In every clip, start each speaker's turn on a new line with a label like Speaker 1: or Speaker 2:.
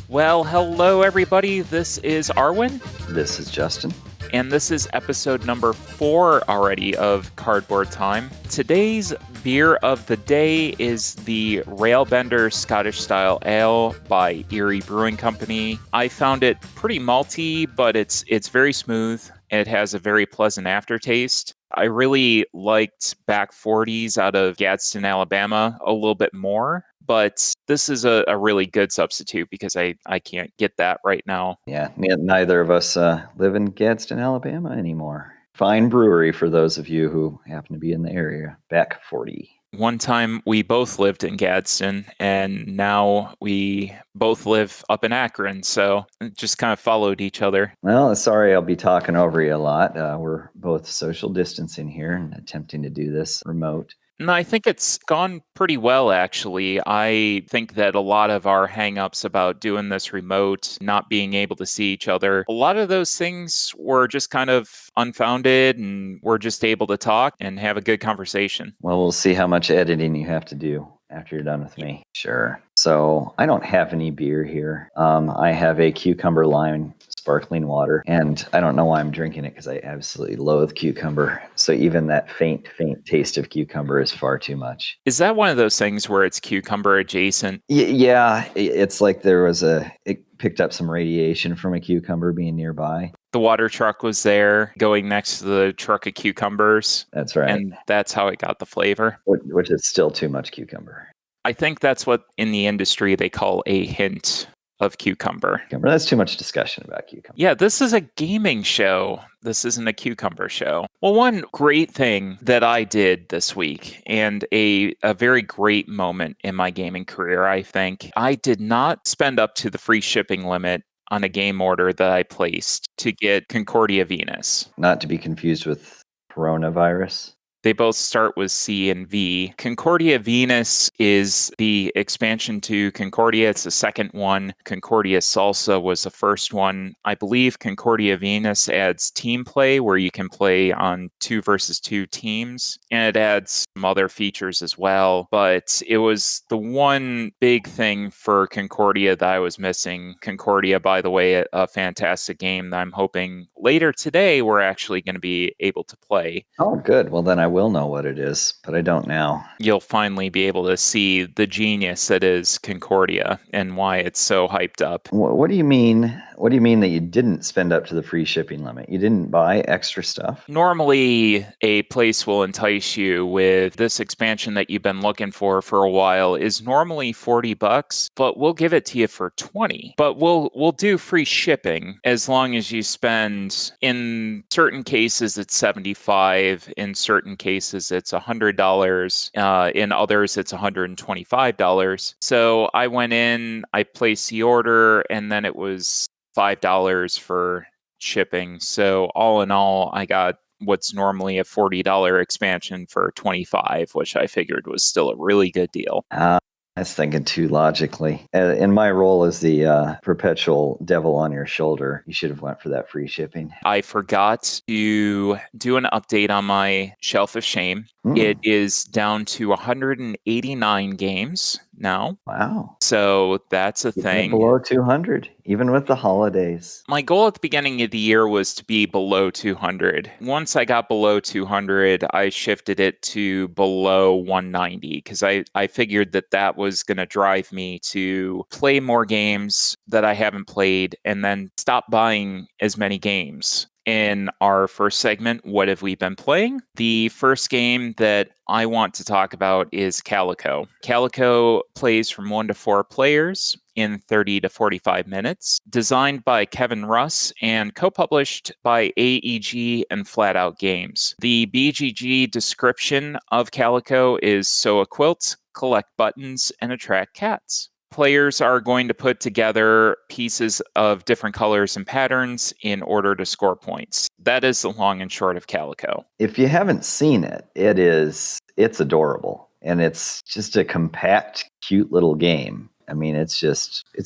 Speaker 1: Well, hello everybody. This is Arwen,
Speaker 2: This is Justin.
Speaker 1: and this is episode number 4 already of Cardboard Time. Today's beer of the day is the Railbender Scottish Style Ale by Erie Brewing Company. I found it pretty malty, but it's very smooth. It has a very pleasant aftertaste. I really liked Back 40s out of Gadsden, Alabama a little bit more, but this is a really good substitute because I can't get that right now.
Speaker 2: Yeah, neither of us live in Gadsden, Alabama anymore. Fine brewery for those of you who happen to be in the area. Back 40.
Speaker 1: One time we both lived in Gadsden, and now we both live up in Akron, so it just kind of followed each other.
Speaker 2: Well, sorry I'll be talking over you a lot. We're both social distancing here and attempting to do this remote.
Speaker 1: No, I think it's gone pretty well, actually. I think that a lot of our hangups about doing this remote, not being able to see each other, a lot of those things were just kind of unfounded, and we're just able to talk and have a good conversation.
Speaker 2: Well, we'll see how much editing you have to do after you're done with me. Sure. So I don't have any beer here. I have a cucumber lime sparkling water, and I don't know why I'm drinking it because I absolutely loathe cucumber. So even that faint taste of cucumber is far too much.
Speaker 1: Is that one of those things where it's cucumber adjacent?
Speaker 2: Yeah, it's like it picked up some radiation from a cucumber being nearby.
Speaker 1: The water truck was there going next to the truck of cucumbers.
Speaker 2: That's right.
Speaker 1: And that's how it got the flavor.
Speaker 2: Which is still too much cucumber.
Speaker 1: I think that's what in the industry they call a hint of cucumber.
Speaker 2: That's too much discussion about cucumber.
Speaker 1: Yeah, this is a gaming show. This isn't a cucumber show. Well, one great thing that I did this week, and a very great moment in my gaming career, I think, I did not spend up to the free shipping limit on a game order that I placed to get Concordia Venus.
Speaker 2: Not to be confused with coronavirus.
Speaker 1: They both start with C and V. Concordia Venus is the expansion to Concordia. It's the second one. Concordia Salsa was the first one. I believe Concordia Venus adds team play where you can play on 2 versus 2 teams. And it adds some other features as well. But it was the one big thing for Concordia that I was missing. Concordia, by the way, a fantastic game that I'm hoping later today we're actually going to be able to play.
Speaker 2: Oh, good. Well, then I will know what it is, but I don't now.
Speaker 1: You'll finally be able to see the genius that is Concordia and why it's so hyped up.
Speaker 2: What do you mean? What do you mean that you didn't spend up to the free shipping limit? You didn't buy extra stuff?
Speaker 1: Normally, a place will entice you with this expansion that you've been looking for a while is normally $40, but we'll give it to you for $20. But we'll do free shipping as long as you spend, in certain cases it's $75, in certain cases it's $100, in others it's $125. So I went in, I placed the order, and then it was $5 for shipping. So all in all, I got what's normally a $40 expansion for $25, which I figured was still a really good deal.
Speaker 2: I was thinking too logically. In my role as the perpetual devil on your shoulder, you should have went for that free shipping.
Speaker 1: I forgot to do an update on my Shelf of Shame. It is down to 189 games now.
Speaker 2: Wow.
Speaker 1: So that's a thing.
Speaker 2: Below 200, even with the holidays.
Speaker 1: My goal at the beginning of the year was to be below 200. Once I got below 200, I shifted it to below 190 because I figured that was going to drive me to play more games that I haven't played and then stop buying as many games. In our first segment, what have we been playing? The first game that I want to talk about is Calico. Calico plays from 1 to 4 players in 30 to 45 minutes. Designed by Kevin Russ and co-published by AEG and Flat Out Games. The BGG description of Calico is sew a quilt, collect buttons, and attract cats. Players are going to put together pieces of different colors and patterns in order to score points. That is the long and short of Calico.
Speaker 2: If you haven't seen it, it's adorable. And it's just a compact, cute little game. I mean, it's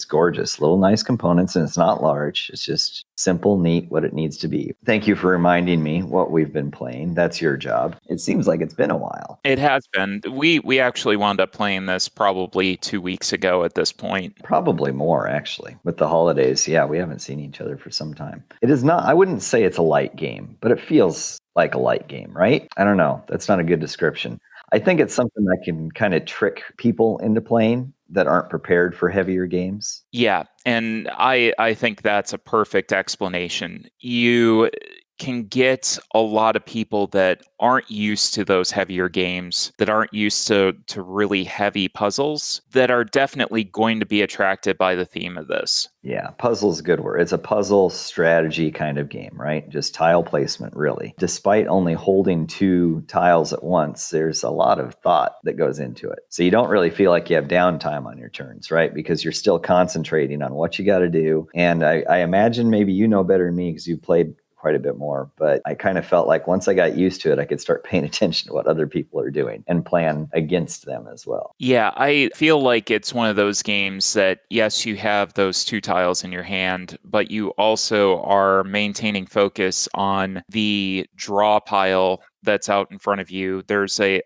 Speaker 2: gorgeous. Little nice components, and it's not large. It's just simple, neat, what it needs to be. Thank you for reminding me what we've been playing. That's your job. It seems like it's been a while.
Speaker 1: It has been. We actually wound up playing this probably 2 weeks ago at this point.
Speaker 2: Probably more, actually. With the holidays, yeah, we haven't seen each other for some time. It is not, I wouldn't say it's a light game, but it feels like a light game, right? I don't know. That's not a good description. I think it's something that can kind of trick people into playing that aren't prepared for heavier games.
Speaker 1: Yeah, and I think that's a perfect explanation. You can get a lot of people that aren't used to those heavier games, that aren't used to really heavy puzzles, that are definitely going to be attracted by the theme of this.
Speaker 2: Yeah, puzzle's a good word. It's a puzzle strategy kind of game, right? Just tile placement, really. Despite only holding 2 tiles at once, there's a lot of thought that goes into it. So you don't really feel like you have downtime on your turns, right? Because you're still concentrating on what you got to do. And I imagine maybe you know better than me because you played quite a bit more, but I kind of felt like once I got used to it, I could start paying attention to what other people are doing and plan against them as well.
Speaker 1: Yeah, I feel like it's one of those games that, yes, you have those 2 tiles in your hand, but you also are maintaining focus on the draw pile that's out in front of you. There's a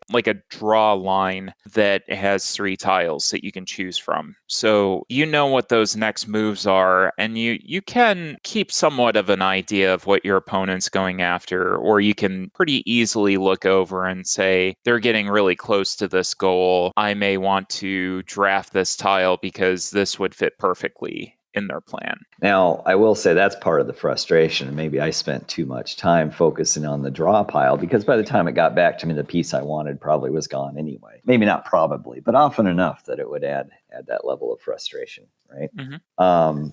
Speaker 1: draw line that has 3 tiles that you can choose from. So you know what those next moves are, and you can keep somewhat of an idea of what your opponent's going after, or you can pretty easily look over and say, they're getting really close to this goal. I may want to draft this tile because this would fit perfectly in their plan.
Speaker 2: Now, I will say that's part of the frustration. Maybe I spent too much time focusing on the draw pile because by the time it got back to me, the piece I wanted probably was gone anyway. Maybe not probably, but often enough that it would add that level of frustration, right?
Speaker 1: Mm-hmm.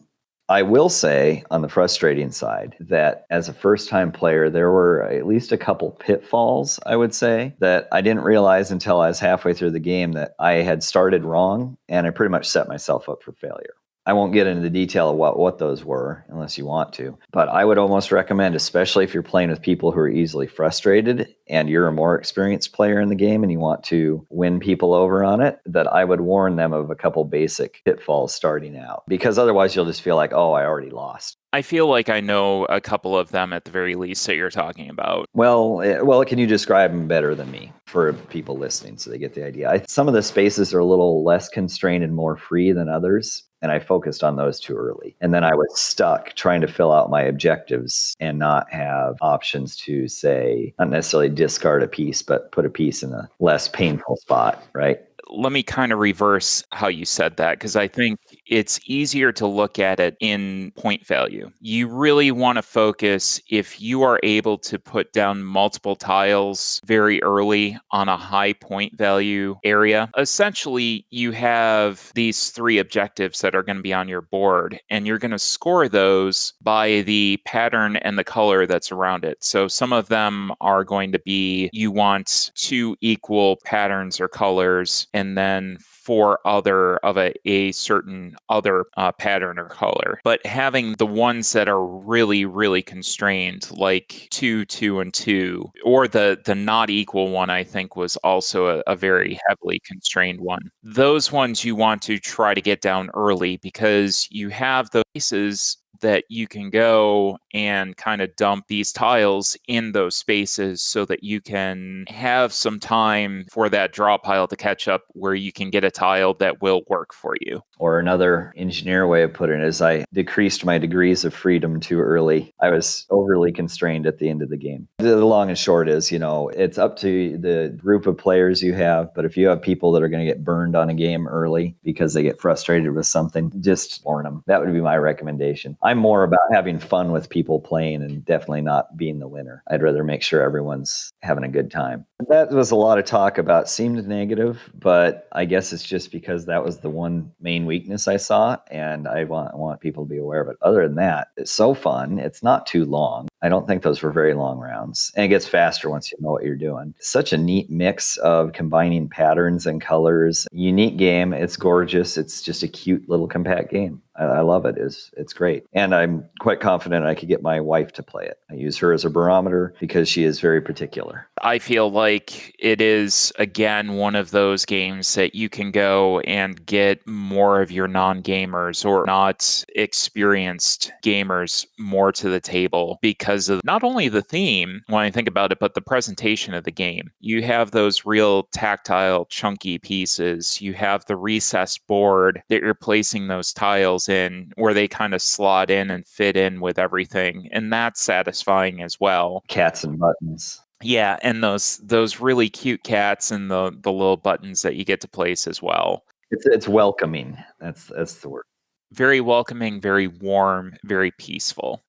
Speaker 2: I will say on the frustrating side that as a first-time player, there were at least a couple pitfalls, I would say, that I didn't realize until I was halfway through the game that I had started wrong, and I pretty much set myself up for failure. I won't get into the detail of what those were unless you want to, but I would almost recommend, especially if you're playing with people who are easily frustrated and you're a more experienced player in the game and you want to win people over on it, that I would warn them of a couple basic pitfalls starting out, because otherwise you'll just feel like, oh, I already lost.
Speaker 1: I feel like I know a couple of them at the very least that you're talking about.
Speaker 2: Well, can you describe them better than me for people listening so they get the idea? Some of the spaces are a little less constrained and more free than others, and I focused on those too early. And then I was stuck trying to fill out my objectives and not have options to, say, not necessarily discard a piece, but put a piece in a less painful spot, right?
Speaker 1: Let me kind of reverse how you said that, because I think it's easier to look at it in point value. You really want to focus if you are able to put down multiple tiles very early on a high point value area. Essentially, you have these 3 objectives that are going to be on your board, and you're going to score those by the pattern and the color that's around it. So some of them are going to be, you want 2 equal patterns or colors, and then 4 other of a certain other pattern or color. But having the ones that are really, really constrained, like 2, 2, and 2, or the not equal one, I think was also a very heavily constrained one. Those ones you want to try to get down early, because you have those pieces that you can go and kind of dump these tiles in those spaces so that you can have some time for that draw pile to catch up where you can get a tile that will work for you.
Speaker 2: Or another engineer way of putting it is I decreased my degrees of freedom too early. I was overly constrained at the end of the game. The long and short is, it's up to the group of players you have, but if you have people that are going to get burned on a game early because they get frustrated with something, just warn them. That would be my recommendation. I'm more about having fun with people playing and definitely not being the winner. I'd rather make sure everyone's having a good time. That was a lot of talk about seemed negative, but I guess it's just because that was the one main weakness I saw, and I want people to be aware of it. Other than that, it's so fun. It's not too long. I don't think those were very long rounds, and it gets faster once you know what you're doing. Such a neat mix of combining patterns and colors. Unique game. It's gorgeous. It's just a cute little compact game. I love it. It's great. And I'm quite confident I could get my wife to play it. I use her as a barometer because she is very particular.
Speaker 1: I feel like it is, again, one of those games that you can go and get more of your non-gamers or not experienced gamers more to the table because of not only the theme, when I think about it, but the presentation of the game. You have those real tactile, chunky pieces. You have the recessed board that you're placing those tiles in where they kind of slot in and fit in with everything. And that's satisfying as well.
Speaker 2: Cats and buttons.
Speaker 1: Yeah, and those really cute cats and the little buttons that you get to place as well.
Speaker 2: It's welcoming. That's the word.
Speaker 1: Very welcoming, very warm, very peaceful.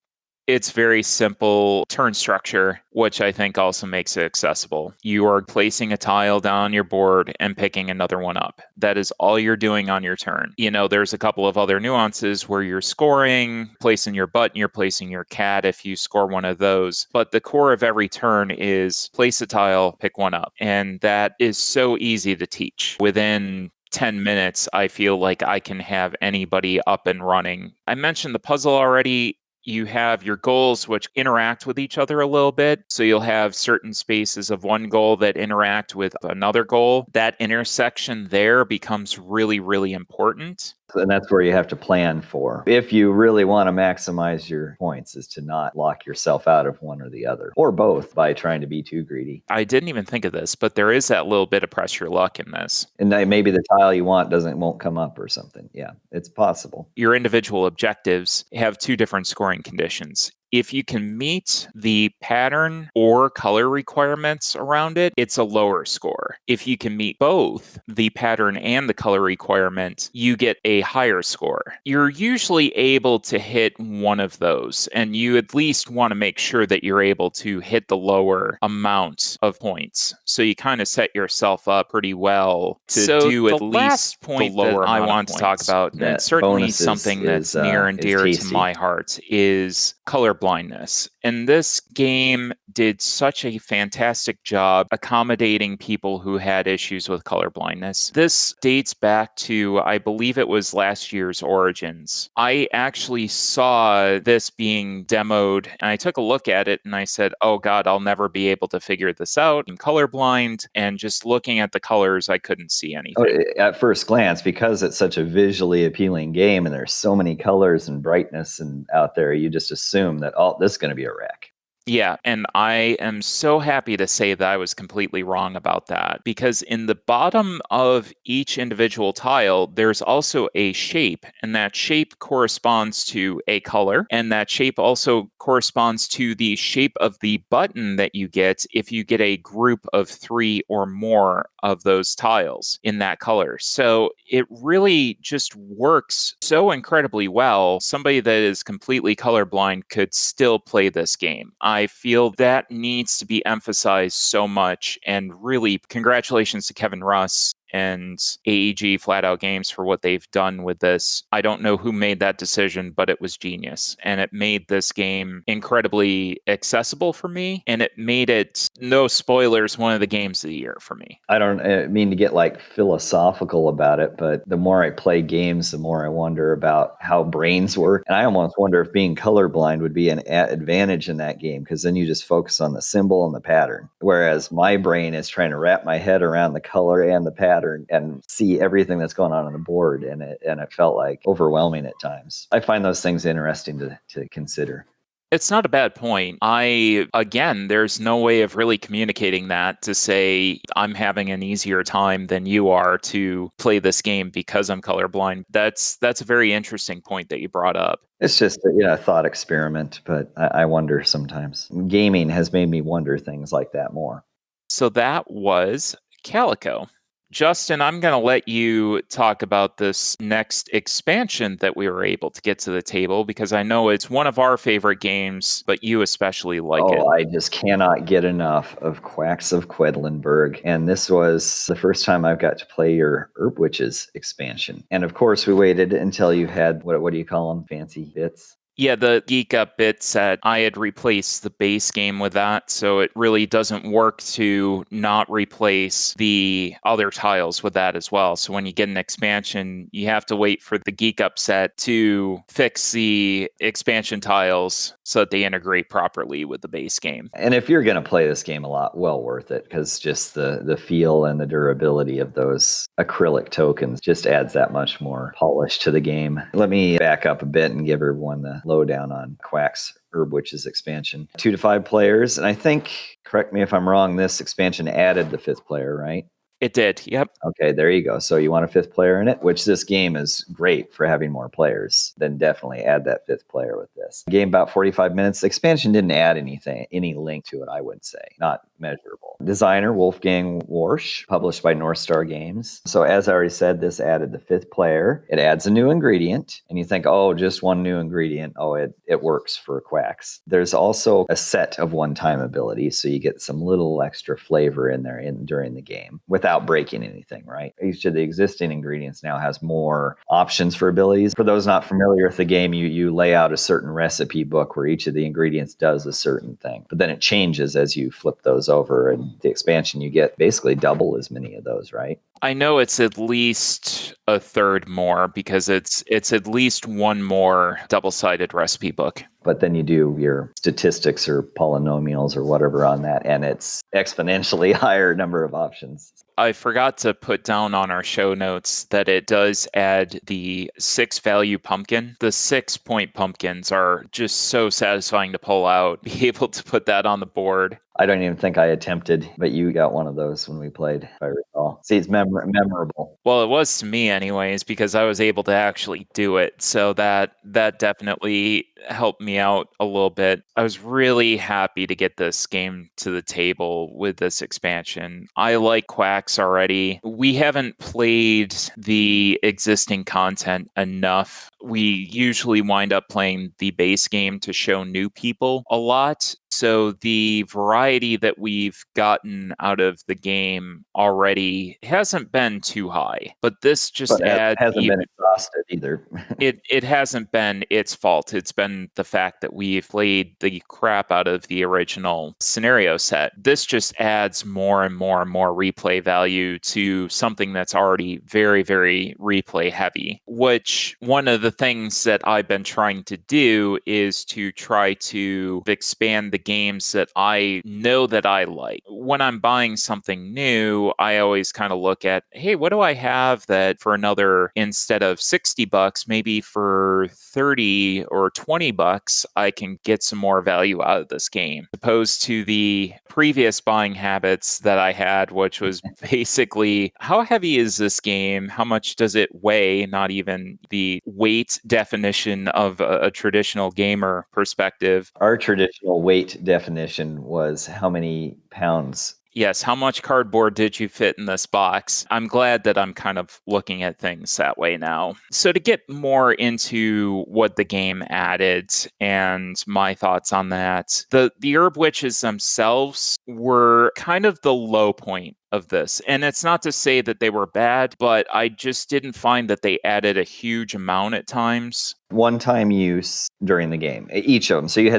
Speaker 1: It's very simple turn structure, which I think also makes it accessible. You are placing a tile down on your board and picking another one up. That is all you're doing on your turn. There's a couple of other nuances where you're scoring, placing your button, you're placing your cat if you score one of those. But the core of every turn is place a tile, pick one up. And that is so easy to teach. Within 10 minutes, I feel like I can have anybody up and running. I mentioned the puzzle already. You have your goals, which interact with each other a little bit. So you'll have certain spaces of one goal that interact with another goal. That intersection there becomes really, really important.
Speaker 2: And that's where you have to plan for. If you really want to maximize your points, is to not lock yourself out of one or the other, or both, by trying to be too greedy.
Speaker 1: I didn't even think of this, but there is that little bit of press your luck in this.
Speaker 2: And maybe the tile you want won't come up or something. Yeah, it's possible.
Speaker 1: Your individual objectives have two different scoring conditions. If you can meet the pattern or color requirements around it, it's a lower score. If you can meet both the pattern and the color requirement, you get a higher score. You're usually able to hit one of those, and you at least want to make sure that you're able to hit the lower amount of points. So you kind of set yourself up pretty well to do at least the lower I want to talk about, and it's certainly something that's near and dear to my heart, is color blindness. And this game did such a fantastic job accommodating people who had issues with color blindness. This dates back to, I believe it was last year's Origins. I actually saw this being demoed and I took a look at it and I said, oh God, I'll never be able to figure this out. I'm colorblind, and just looking at the colors, I couldn't see anything.
Speaker 2: At first glance, because it's such a visually appealing game and there's so many colors and brightness and out there, you just assume that this is going to be a wreck.
Speaker 1: Yeah, and I am so happy to say that I was completely wrong about that, because in the bottom of each individual tile, there's also a shape, and that shape corresponds to a color, and that shape also corresponds to the shape of the button that you get if you get a group of 3 or more of those tiles in that color. So it really just works so incredibly well. Somebody that is completely colorblind could still play this game. I feel that needs to be emphasized so much, and really congratulations to Kevin Russ and AEG Flat Out Games for what they've done with this. I don't know who made that decision, but it was genius. And it made this game incredibly accessible for me. And it made it, no spoilers, one of the games of the year for me.
Speaker 2: I don't mean to get philosophical about it, but the more I play games, the more I wonder about how brains work. And I almost wonder if being colorblind would be an advantage in that game, because then you just focus on the symbol and the pattern. Whereas my brain is trying to wrap my head around the color and the pattern and see everything that's going on the board, and it felt overwhelming at times. I find those things interesting to consider.
Speaker 1: It's not a bad point. Again, there's no way of really communicating that to say I'm having an easier time than you are to play this game because I'm colorblind. That's a very interesting point that you brought up.
Speaker 2: It's just a thought experiment, but I wonder sometimes. Gaming has made me wonder things like that more.
Speaker 1: So that was Calico. Justin, I'm going to let you talk about this next expansion that we were able to get to the table, because I know it's one of our favorite games, but you especially like it.
Speaker 2: I just cannot get enough of Quacks of Quedlinburg. And this was the first time I've got to play your Herb Witches expansion. And of course, we waited until you had, what do you call them? Fancy bits?
Speaker 1: Yeah, the Geek Up bit set, I had replaced the base game with that, so it really doesn't work to not replace the other tiles with that as well. So when you get an expansion, you have to wait for the Geek Up set to fix the expansion tiles so that they integrate properly with the base game.
Speaker 2: And if you're going to play this game a lot, well worth it, because just the feel and the durability of those acrylic tokens just adds that much more polish to the game. Let me back up a bit and give everyone the lowdown on Quacks Herb Witches expansion. 2 to 5 players, and I think, correct me if I'm wrong, this expansion added the 5th player, right?
Speaker 1: It did, yep.
Speaker 2: Okay, there you go. So you want a 5th player in it, which this game is great for having more players. Then definitely add that 5th player with this. Game about 45 minutes. The expansion didn't add any link to it, I would say. Not measurable. Designer, Wolfgang Warsch, published by North Star Games. So as I already said, this added the 5th player. It adds a new ingredient, and you think, oh, just one new ingredient. Oh, it works for Quacks. There's also a set of one-time abilities, so you get some little extra flavor in there during the game without breaking anything, right? Each of the existing ingredients now has more options for abilities. For those not familiar with the game, you lay out a certain recipe book where each of the ingredients does a certain thing, but then it changes as you flip those over, and the expansion you get basically double as many of those, right?
Speaker 1: I know it's at least a third more because it's at least one more double-sided recipe book.
Speaker 2: But then you do your statistics or polynomials or whatever on that, and it's exponentially higher number of options.
Speaker 1: I forgot to put down on our show notes that it does add the 6-value pumpkin. The 6-point pumpkins are just so satisfying to pull out. Be able to put that on the board.
Speaker 2: I don't even think I attempted, but you got one of those when we played, if I recall. See, it's memorable.
Speaker 1: Well, it was to me anyways, because I was able to actually do it. So that definitely helped me out a little bit. I was really happy to get this game to the table with this expansion. I like Quacks already. We haven't played the existing content enough. We usually wind up playing the base game to show new people a lot. So the variety that we've gotten out of the game already hasn't been too high, but this just
Speaker 2: hasn't been exhausted either.
Speaker 1: It hasn't been its fault. It's been the fact that we've played the crap out of the original scenario set. This just adds more and more and more replay value to something that's already very, very replay heavy, which one of the things that I've been trying to do is to try to expand the games that I know that I like. When I'm buying something new, I always kind of look at, hey, what do I have that for another, instead of $60, maybe for 30 or 20 bucks, I can get some more value out of this game. Opposed to the previous buying habits that I had, which was basically, how heavy is this game? How much does it weigh? Not even the weight definition of a traditional gamer perspective.
Speaker 2: Our traditional weight definition was how many pounds.
Speaker 1: Yes, how much cardboard did you fit in this box? I'm glad that I'm kind of looking at things that way now. So to get more into what the game added and my thoughts on that, the Herb Witches themselves were kind of the low point of this. And it's not to say that they were bad, but I just didn't find that they added a huge amount at times.
Speaker 2: One-time use during the game, each of them. So you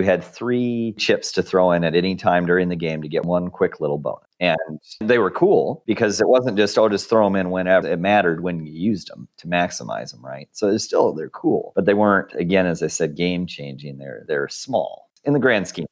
Speaker 2: had three chips to throw in at any time during the game to get one quick little bonus. And they were cool because it wasn't just, just throw them in whenever. It mattered when you used them to maximize them, right? So they're cool. But they weren't, again, as I said, game-changing. They're small in the grand scheme.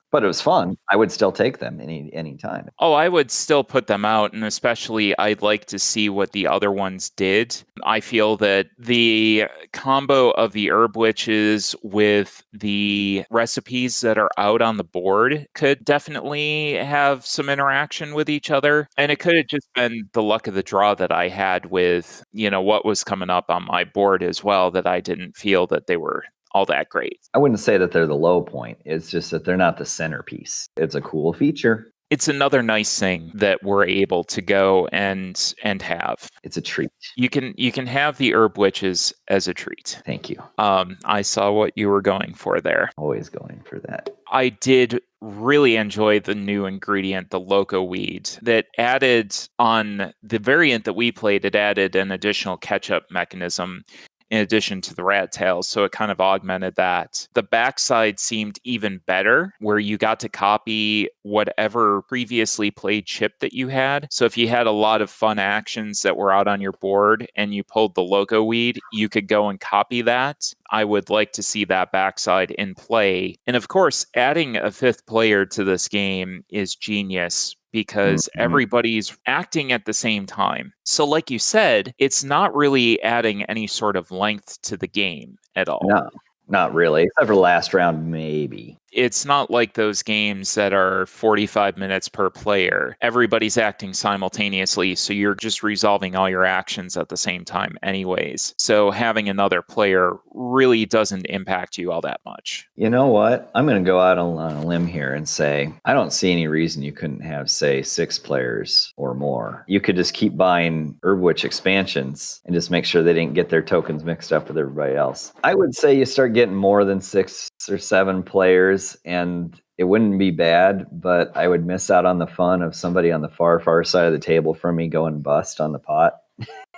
Speaker 2: But it was fun. I would still take them any time.
Speaker 1: Oh, I would still put them out, and especially I'd like to see what the other ones did. I feel that the combo of the Herb Witches with the recipes that are out on the board could definitely have some interaction with each other. And it could have just been the luck of the draw that I had with, what was coming up on my board as well, that I didn't feel that they were all that great.
Speaker 2: I wouldn't say that they're the low point. It's just that they're not the centerpiece. It's a cool feature.
Speaker 1: It's another nice thing that we're able to go and have.
Speaker 2: It's a treat.
Speaker 1: You can have the Herb Witches as a treat.
Speaker 2: Thank you.
Speaker 1: I saw what you were going for there.
Speaker 2: Always going for that.
Speaker 1: I did really enjoy the new ingredient, the Loco Weed, that added on the variant that we played. It added an additional catch-up mechanism. in addition to the rat tails, so it kind of augmented that. The backside seemed even better, where you got to copy whatever previously played chip that you had. So if you had a lot of fun actions that were out on your board and you pulled the logo weed, you could go and copy that. I would like to see that backside in play. And of course, adding a fifth player to this game is genius because everybody's acting at the same time. So like you said, it's not really adding any sort of length to the game at all.
Speaker 2: No, not really. Except for last round, maybe.
Speaker 1: It's not like those games that are 45 minutes per player. Everybody's acting simultaneously, so you're just resolving all your actions at the same time anyways. So having another player really doesn't impact you all that much.
Speaker 2: You know what? I'm going to go out on a limb here and say, I don't see any reason you couldn't have, say, 6 players or more. You could just keep buying Herbwitch expansions and just make sure they didn't get their tokens mixed up with everybody else. I would say you start getting more than 6 or 7 players, and it wouldn't be bad, but I would miss out on the fun of somebody on the far side of the table from me going bust on the pot.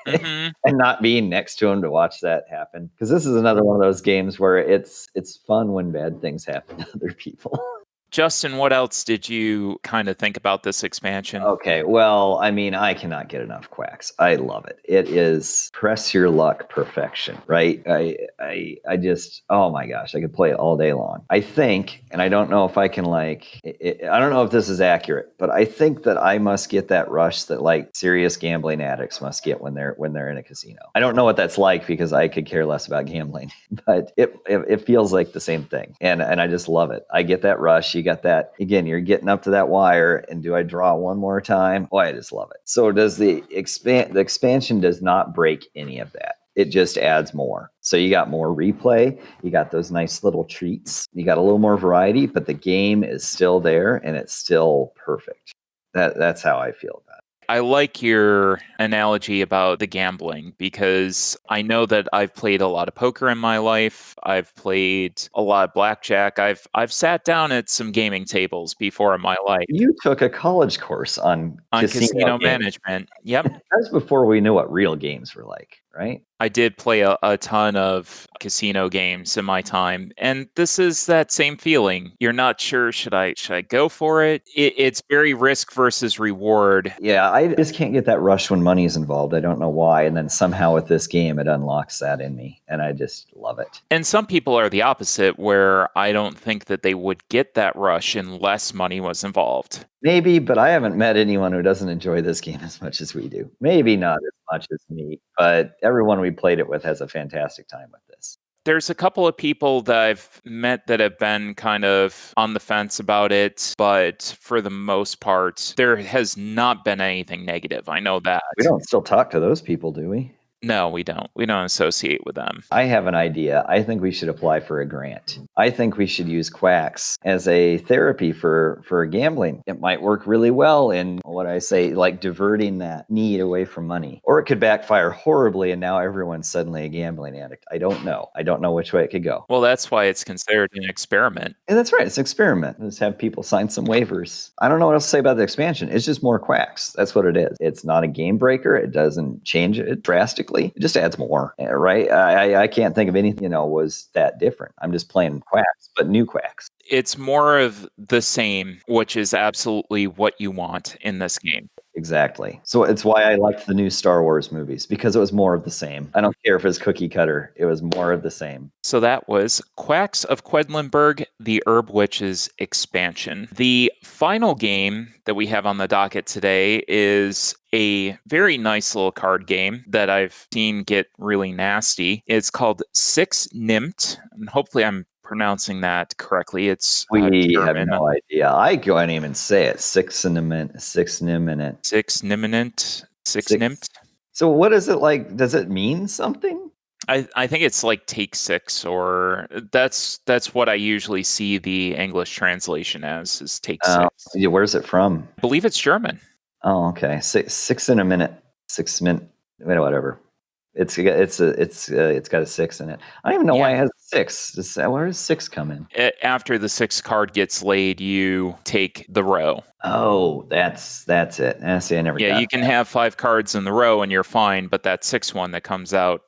Speaker 2: And not being next to him to watch that happen. Because this is another one of those games where it's fun when bad things happen to other people.
Speaker 1: Justin, what else did you kind of think about this expansion?
Speaker 2: Okay, well, I mean, I cannot get enough Quacks. I love it. It is press your luck perfection, right? I just, oh my gosh, I could play it all day long. I think, and I don't know if I can I don't know if this is accurate, but I think that I must get that rush that like serious gambling addicts must get when they're in a casino. I don't know what that's like because I could care less about gambling, but it feels like the same thing, and I just love it. I get that rush. You got that again. You're getting up to that wire, and do I draw one more time? Oh, I just love it. So does the expansion does not break any of that. It just adds more. So you got more replay. You got those nice little treats. You got a little more variety, but the game is still there and it's still perfect. That's how I feel about it.
Speaker 1: I like your analogy about the gambling because I know that I've played a lot of poker in my life. I've played a lot of blackjack. I've sat down at some gaming tables before in my life.
Speaker 2: You took a college course on
Speaker 1: casino management. Yep.
Speaker 2: That's before we knew what real games were like, right?
Speaker 1: I did play a ton of casino games in my time, and this is that same feeling. You're not sure, should I go for it? It's very risk versus reward.
Speaker 2: Yeah, I just can't get that rush when money is involved. I don't know why, and then somehow with this game, it unlocks that in me, and I just love it.
Speaker 1: And some people are the opposite, where I don't think that they would get that rush unless money was involved.
Speaker 2: Maybe, but I haven't met anyone who doesn't enjoy this game as much as we do. Maybe not as much as me, but everyone we played it with has a fantastic time with this.
Speaker 1: There's a couple of people that I've met that have been kind of on the fence about it, but for the most part, there has not been anything negative. I know that.
Speaker 2: We don't still talk to those people, do we?
Speaker 1: No, we don't. We don't associate with them.
Speaker 2: I have an idea. I think we should apply for a grant. I think we should use Quacks as a therapy for gambling. It might work really well in like diverting that need away from money. Or it could backfire horribly and now everyone's suddenly a gambling addict. I don't know. I don't know which way it could go.
Speaker 1: Well, that's why it's considered an experiment.
Speaker 2: And that's right. It's an experiment. Let's have people sign some waivers. I don't know what else to say about the expansion. It's just more Quacks. That's what it is. It's not a game breaker. It doesn't change it drastically. It just adds more, right? I can't think of anything, was that different. I'm just playing Quacks, but new Quacks.
Speaker 1: It's more of the same, which is absolutely what you want in this game.
Speaker 2: Exactly. So it's why I liked the new Star Wars movies, because it was more of the same. I don't care if it's cookie cutter. It was more of the same.
Speaker 1: So that was Quacks of Quedlinburg, the Herb Witches expansion. The final game that we have on the docket today is a very nice little card game that I've seen get really nasty. It's called Six Nimmt, and hopefully I'm pronouncing that correctly. It's
Speaker 2: we have no idea. I can't even say it. Six Nimmt. So what is it like? Does it mean something?
Speaker 1: I think it's like take 6, or that's what I usually see the English translation as, is take 6.
Speaker 2: Where's it from?
Speaker 1: I believe it's German.
Speaker 2: Oh, okay. Six in a minute. 6 minutes. Whatever. It's got a 6 in it. I don't even know why it has a 6. Where does 6 come in?
Speaker 1: After the 6th card gets laid, you take the row.
Speaker 2: Oh, that's it. See, I never got
Speaker 1: you can have 5 cards in the row and you're fine, but that 6th one that comes out,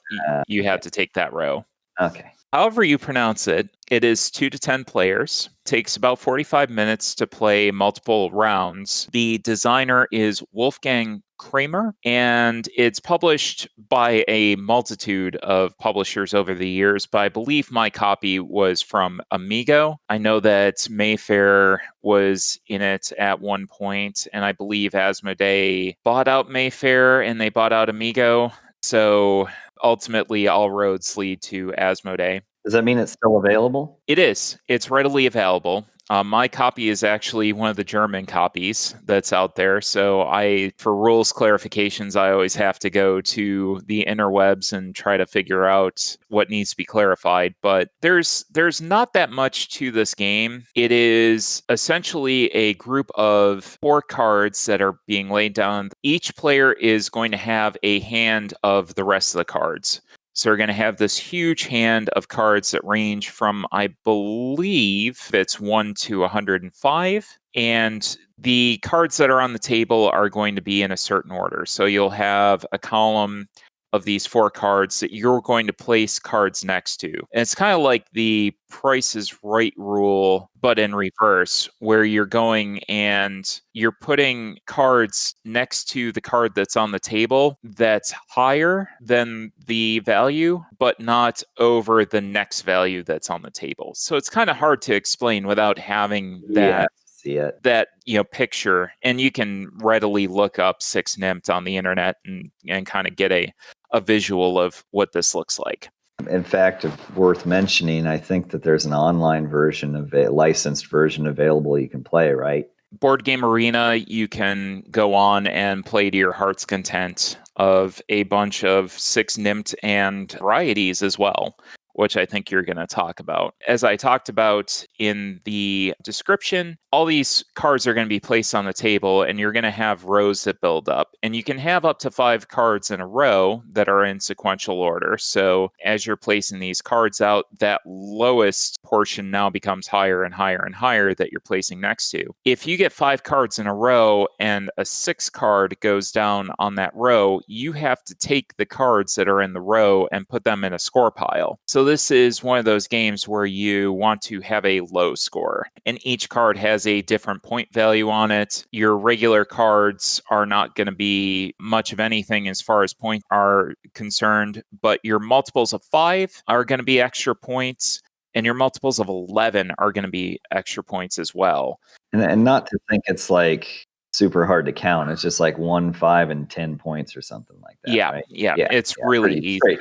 Speaker 1: you have to take that row.
Speaker 2: Okay.
Speaker 1: However you pronounce it, it is 2 to 10 players. Takes about 45 minutes to play multiple rounds. The designer is Wolfgang Kramer, and it's published by a multitude of publishers over the years, but I believe my copy was from Amigo. I know that Mayfair was in it at one point, and I believe Asmodee bought out Mayfair and they bought out Amigo. So ultimately, all roads lead to Asmodee.
Speaker 2: Does that mean it's still available?
Speaker 1: It is. It's readily available. My copy is actually one of the German copies that's out there. So for rules clarifications, I always have to go to the interwebs and try to figure out what needs to be clarified. But there's not that much to this game. It is essentially a group of 4 cards that are being laid down. Each player is going to have a hand of the rest of the cards. So we're going to have this huge hand of cards that range from, I believe, it's 1 to 105. And the cards that are on the table are going to be in a certain order. So you'll have a column of these 4 cards that you're going to place cards next to. And it's kind of like the Price is Right rule, but in reverse, where you're going and you're putting cards next to the card that's on the table that's higher than the value, but not over the next value that's on the table. So it's kind of hard to explain without having
Speaker 2: see it.
Speaker 1: that picture. And you can readily look up 6 Nimmt on the internet and kind of get a visual of what this looks like.
Speaker 2: In fact, worth mentioning, I think that there's an online version of a licensed version available you can play, right?
Speaker 1: Board Game Arena, you can go on and play to your heart's content of a bunch of 6 Nimmt and varieties as well, which I think you're going to talk about. As I talked about in the description, all these cards are going to be placed on the table, and you're going to have rows that build up. And you can have up to 5 cards in a row that are in sequential order. So as you're placing these cards out, that lowest portion now becomes higher and higher and higher that you're placing next to. If you get 5 cards in a row and a 6 card goes down on that row, you have to take the cards that are in the row and put them in a score pile. So this is one of those games where you want to have a low score, and each card has a different point value on it. Your regular cards are not going to be much of anything as far as points are concerned, but your multiples of 5 are going to be extra points, and your multiples of 11 are going to be extra points as well.
Speaker 2: And not to think it's like super hard to count. It's just like 1, 5, and 10 points or something like that.
Speaker 1: Yeah,
Speaker 2: right?
Speaker 1: yeah. It's really easy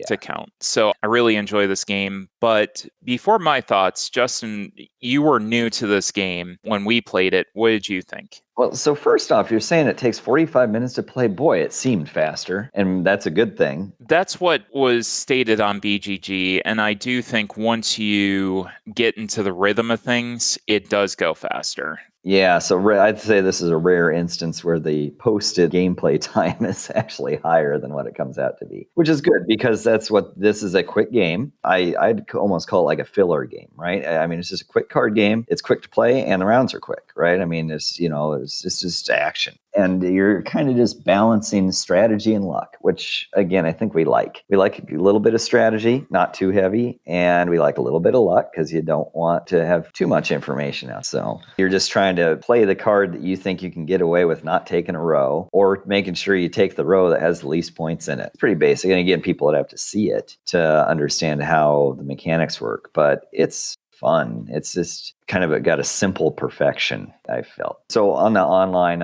Speaker 1: to count. So I really enjoy this game. But before my thoughts, Justin, you were new to this game when we played it. What did you think?
Speaker 2: Well, so first off, you're saying it takes 45 minutes to play. Boy, it seemed faster, and that's a good thing.
Speaker 1: That's what was stated on BGG, and I do think once you get into the rhythm of things, it does go faster.
Speaker 2: Yeah, so I'd say this is a rare instance where the posted gameplay time is actually higher than what it comes out to be, which is good because this is a quick game. I'd almost call it like a filler game, right? I mean, it's just a quick card game. It's quick to play, and the rounds are quick, right? I mean, it's just action. And you're kind of just balancing strategy and luck, which, again, I think we like. We like a little bit of strategy, not too heavy, and we like a little bit of luck because you don't want to have too much information out. So you're just trying to play the card that you think you can get away with not taking a row, or making sure you take the row that has the least points in it. It's pretty basic. And again, people would have to see it to understand how the mechanics work, but it's fun. It's just kind of got a simple perfection, I felt. So on the online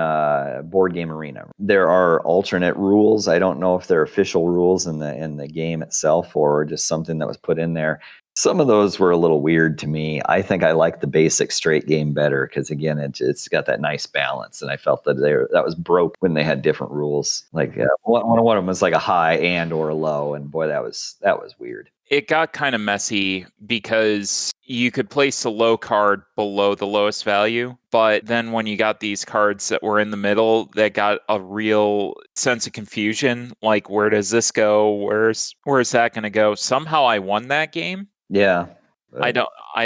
Speaker 2: Board Game Arena, there are alternate rules. I don't know if they're official rules in the game itself or just something that was put in there. Some of those were a little weird to me. I think I like the basic straight game better because, again, it's got that nice balance. And I felt that that was broke when they had different rules. Like one of them was like a high and or a low. And boy, that was weird.
Speaker 1: it got kind of messy because you could place a low card below the lowest value, but then when you got these cards that were in the middle, that got a real sense of confusion. Like, where does this go? Where's that going to go? Somehow I won that game.
Speaker 2: Yeah.
Speaker 1: I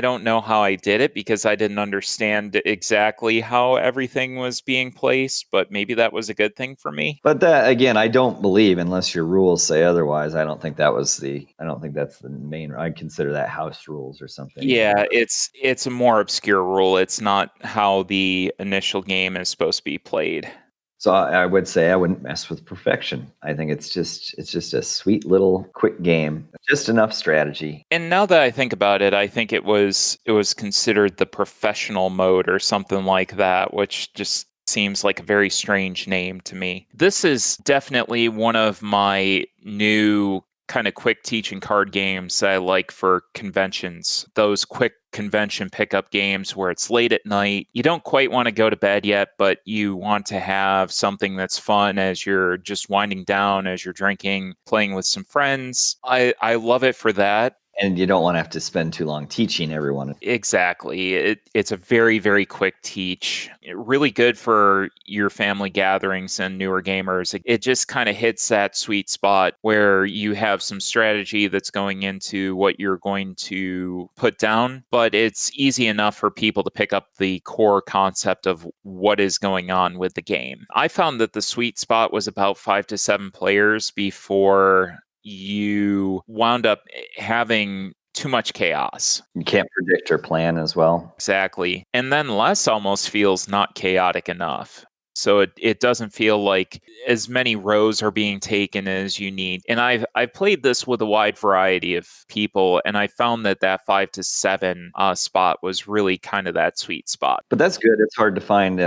Speaker 1: don't know how I did it because I didn't understand exactly how everything was being placed, but maybe that was a good thing for me.
Speaker 2: But that, again, I don't believe, unless your rules say otherwise. I don't think that's the main. I consider that house rules or something.
Speaker 1: Yeah, it's a more obscure rule. It's not how the initial game is supposed to be played.
Speaker 2: So I would say I wouldn't mess with perfection. I think it's just a sweet little quick game, just enough strategy.
Speaker 1: And now that I think about it, I think it was considered the professional mode or something like that, which just seems like a very strange name to me. This is definitely one of my new kind of quick teaching card games that I like for conventions. Those quick convention pickup games where it's late at night. You don't quite want to go to bed yet, but you want to have something that's fun as you're just winding down, as you're drinking, playing with some friends. I love it for that.
Speaker 2: And you don't want to have to spend too long teaching everyone.
Speaker 1: Exactly. It's a very, very quick teach. Really good for your family gatherings and newer gamers. It just kind of hits that sweet spot where you have some strategy that's going into what you're going to put down, but it's easy enough for people to pick up the core concept of what is going on with the game. I found that the sweet spot was about 5 to 7 players before you wound up having too much chaos.
Speaker 2: You can't predict or plan as well.
Speaker 1: Exactly. And then less almost feels not chaotic enough. So it doesn't feel like as many rows are being taken as you need. And I've played this with a wide variety of people, and I found that 5 to 7 spot was really kind of that sweet spot.
Speaker 2: But that's good. It's hard to find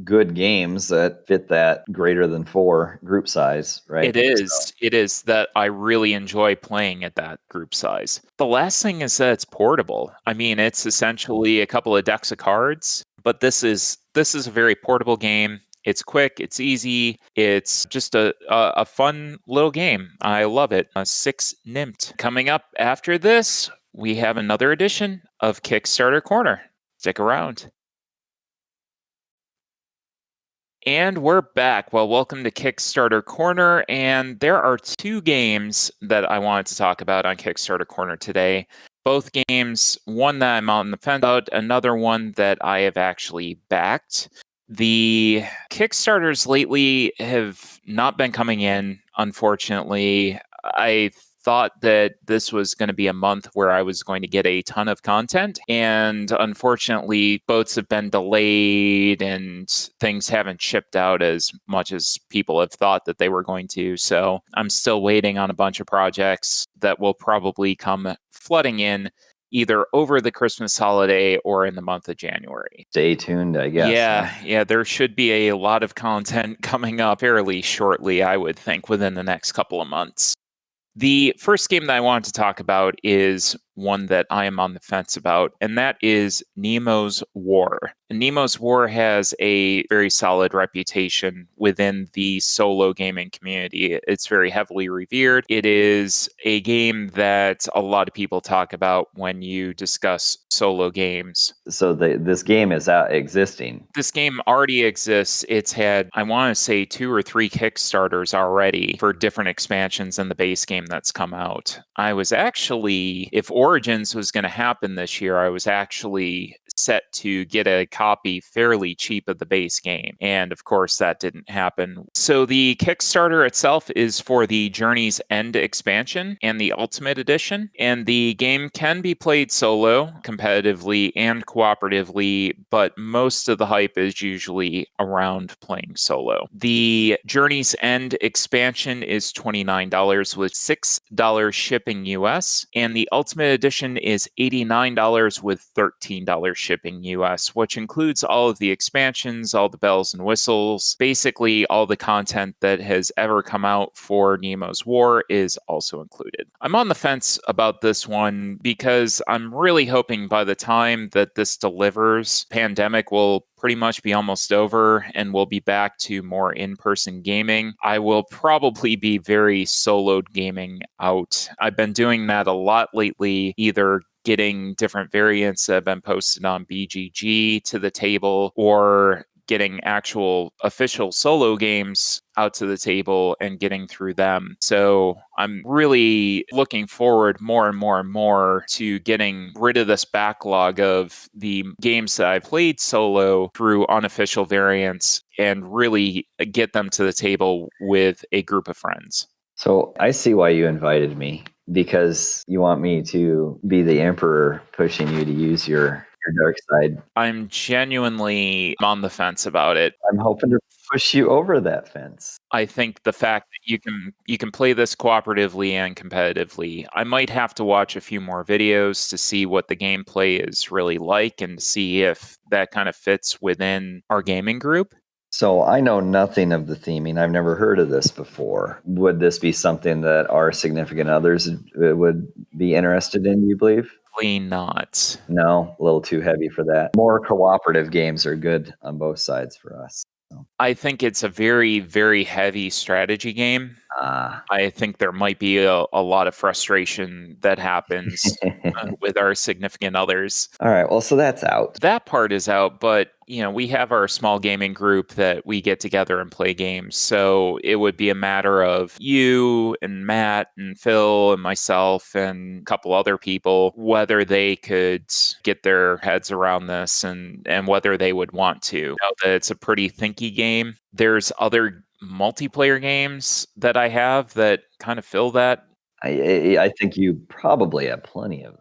Speaker 2: good games that fit that greater than 4 group size, right?
Speaker 1: It is. It is that I really enjoy playing at that group size. The last thing is that it's portable. I mean, it's essentially a couple of decks of cards, but this is a very portable game. It's quick, it's easy, it's just a fun little game. I love it. 6 Nimmt. Coming up after this, we have another edition of Kickstarter Corner. Stick around. And we're back. Well, welcome to Kickstarter Corner. And there are 2 games that I wanted to talk about on Kickstarter Corner today. Both games, one that I'm on the fence about, another one that I have actually backed. The Kickstarters lately have not been coming in, unfortunately. I thought that this was going to be a month where I was going to get a ton of content, and unfortunately, boats have been delayed and things haven't shipped out as much as people have thought that they were going to. So I'm still waiting on a bunch of projects that will probably come flooding in either over the Christmas holiday or in the month of January.
Speaker 2: Stay tuned, I guess.
Speaker 1: Yeah, there should be a lot of content coming up fairly shortly, I would think, within the next couple of months. The first game that I wanted to talk about is one that I am on the fence about, and that is Nemo's War. And Nemo's War has a very solid reputation within the solo gaming community. It's very heavily revered. It is a game that a lot of people talk about when you discuss solo games.
Speaker 2: So this game is out existing.
Speaker 1: This game already exists. It's had, I want to say, 2 or 3 Kickstarters already for different expansions in the base game that's come out. I was actually, if Origins was going to happen this year, I was actually set to get a copy fairly cheap of the base game. And of course, that didn't happen. So the Kickstarter itself is for the Journey's End expansion and the Ultimate Edition. And the game can be played solo, competitively, and cooperatively, but most of the hype is usually around playing solo. The Journey's End expansion is $29 with $6 shipping US, and the Ultimate Edition is $89 with $13 shipping shipping US, which includes all of the expansions, all the bells and whistles. Basically, all the content that has ever come out for Nemo's War is also included. I'm on the fence about this one because I'm really hoping by the time that this delivers, pandemic will pretty much be almost over and we'll be back to more in-person gaming. I will probably be very soloed gaming out. I've been doing that a lot lately, either getting different variants that have been posted on BGG to the table or getting actual official solo games out to the table and getting through them. So I'm really looking forward more and more and more to getting rid of this backlog of the games that I played solo through unofficial variants and really get them to the table with a group of friends.
Speaker 2: So I see why you invited me, because you want me to be the emperor pushing you to use your dark side.
Speaker 1: I'm genuinely on the fence about it.
Speaker 2: I'm hoping to push you over that fence.
Speaker 1: I think the fact that you can play this cooperatively and competitively. I might have to watch a few more videos to see what the gameplay is really like and see if that kind of fits within our gaming group.
Speaker 2: So I know nothing of the theming. I've never heard of this before. Would this be something that our significant others would be interested in, you believe?
Speaker 1: Probably not.
Speaker 2: No, a little too heavy for that. More cooperative games are good on both sides for us.
Speaker 1: I think it's a very, very heavy strategy game. I think there might be a lot of frustration that happens with our significant others.
Speaker 2: All right, well, so that's out.
Speaker 1: That part is out, but we have our small gaming group that we get together and play games. So it would be a matter of you and Matt and Phil and myself and a couple other people, whether they could get their heads around this and whether they would want to. You know that it's a pretty thinky game. There's other multiplayer games that I have that kind of fill that.
Speaker 2: I think you probably have plenty of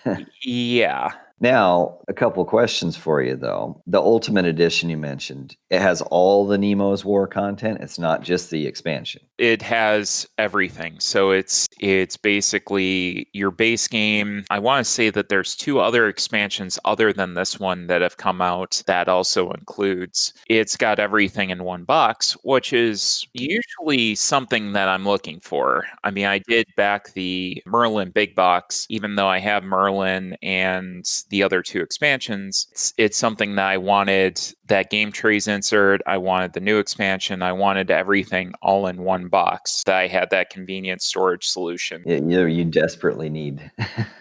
Speaker 2: those.
Speaker 1: Yeah.
Speaker 2: Now, a couple questions for you, though. The Ultimate Edition you mentioned, it has all the Nemo's War content. It's not just the expansion.
Speaker 1: It has everything. So it's basically your base game. I want to say that there's 2 other expansions other than this one that have come out that also includes. It's got everything in one box, which is usually something that I'm looking for. I mean, I did back the Merlin big box, even though I have Merlin and the other 2 expansions. It's something that I wanted, that game trays insert. I wanted the new expansion. I wanted everything all in one box. That I had that convenient storage solution.
Speaker 2: You desperately need.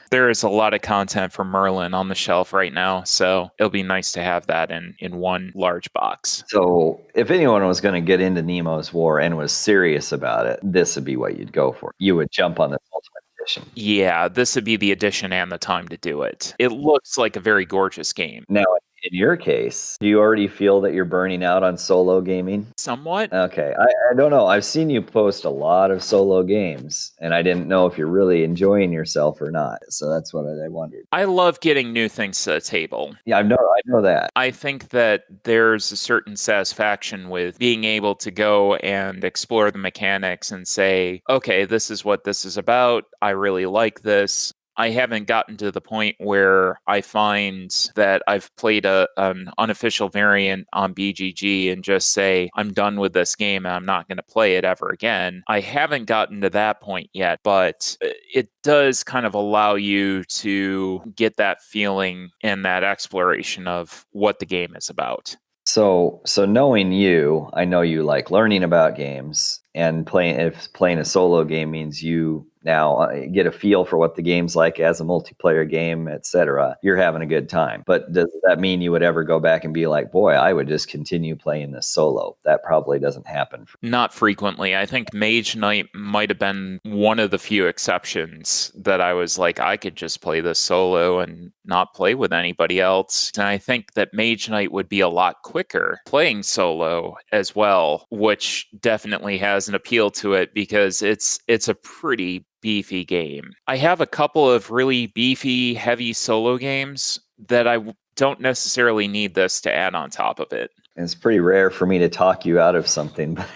Speaker 1: There is a lot of content for Merlin on the shelf right now, so it'll be nice to have that in one large box.
Speaker 2: So if anyone was going to get into Nemo's War and was serious about it, this would be what you'd go for. You would jump on this Ultimate Edition.
Speaker 1: Yeah, this would be the edition and the time to do it. It looks like a very gorgeous game.
Speaker 2: Now, in your case, do you already feel that you're burning out on solo gaming?
Speaker 1: Somewhat.
Speaker 2: Okay, I don't know. I've seen you post a lot of solo games, and I didn't know if you're really enjoying yourself or not. So that's what I wondered.
Speaker 1: I love getting new things to the table.
Speaker 2: Yeah, I know that.
Speaker 1: I think that there's a certain satisfaction with being able to go and explore the mechanics and say, okay, this is what this is about. I really like this. I haven't gotten to the point where I find that I've played an unofficial variant on BGG and just say, I'm done with this game and I'm not going to play it ever again. I haven't gotten to that point yet, but it does kind of allow you to get that feeling and that exploration of what the game is about.
Speaker 2: So knowing you, I know you like learning about games, and playing a solo game means you now get a feel for what the game's like as a multiplayer game, etc. You're having a good time. But does that mean you would ever go back and be like, boy, I would just continue playing this solo? That probably doesn't happen.
Speaker 1: Not frequently. I think Mage Knight might have been one of the few exceptions that I was like, I could just play this solo and not play with anybody else. And I think that Mage Knight would be a lot quicker playing solo as well, which definitely has an appeal to it because it's a pretty beefy game. I have a couple of really beefy, heavy solo games that I don't necessarily need this to add on top of it.
Speaker 2: It's pretty rare for me to talk you out of something, but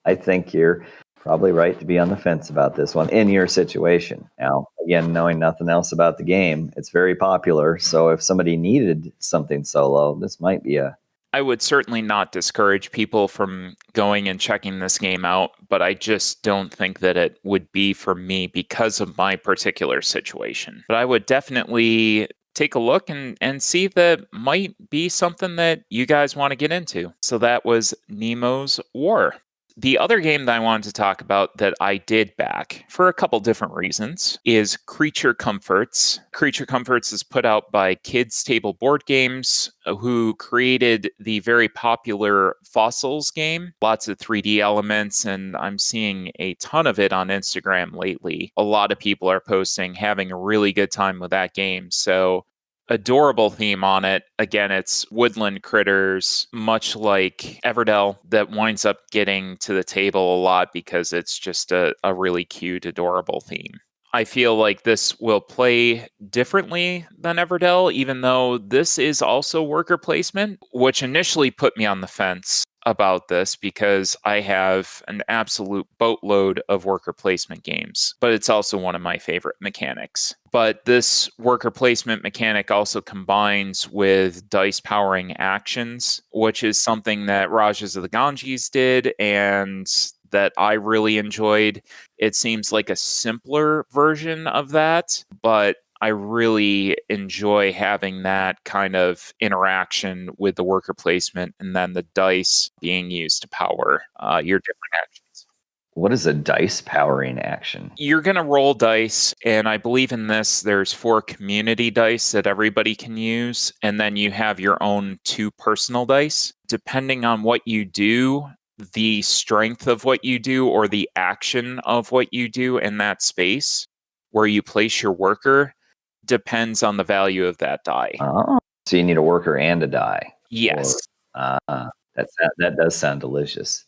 Speaker 2: I think you're probably right to be on the fence about this one in your situation. Now, again, knowing nothing else about the game, it's very popular. So if somebody needed something solo, this might be a...
Speaker 1: I would certainly not discourage people from going and checking this game out, but I just don't think that it would be for me because of my particular situation. But I would definitely take a look and see if that might be something that you guys want to get into. So that was Nemo's War. The other game that I wanted to talk about that I did back for a couple different reasons is Creature Comforts. Creature Comforts is put out by Kids Table Board Games, who created the very popular Fossils game. Lots of 3D elements, and I'm seeing a ton of it on Instagram lately. A lot of people are posting, having a really good time with that game. So adorable theme on it. Again, it's woodland critters, much like Everdell, that winds up getting to the table a lot because it's just a really cute, adorable theme. I feel like this will play differently than Everdell, even though this is also worker placement, which initially put me on the fence about this because I have an absolute boatload of worker placement games, but it's also one of my favorite mechanics. But this worker placement mechanic also combines with dice powering actions, which is something that Rajas of the Ganges did and that I really enjoyed. It seems like a simpler version of that, but I really enjoy having that kind of interaction with the worker placement and then the dice being used to power your different actions.
Speaker 2: What is a dice powering action?
Speaker 1: You're going to roll dice, and I believe in this, there's 4 community dice that everybody can use, and then you have your own 2 personal dice. Depending on what you do, the strength of what you do or the action of what you do in that space where you place your worker depends on the value of that die.
Speaker 2: Oh, so you need a worker and a die.
Speaker 1: Yes.
Speaker 2: That does sound delicious.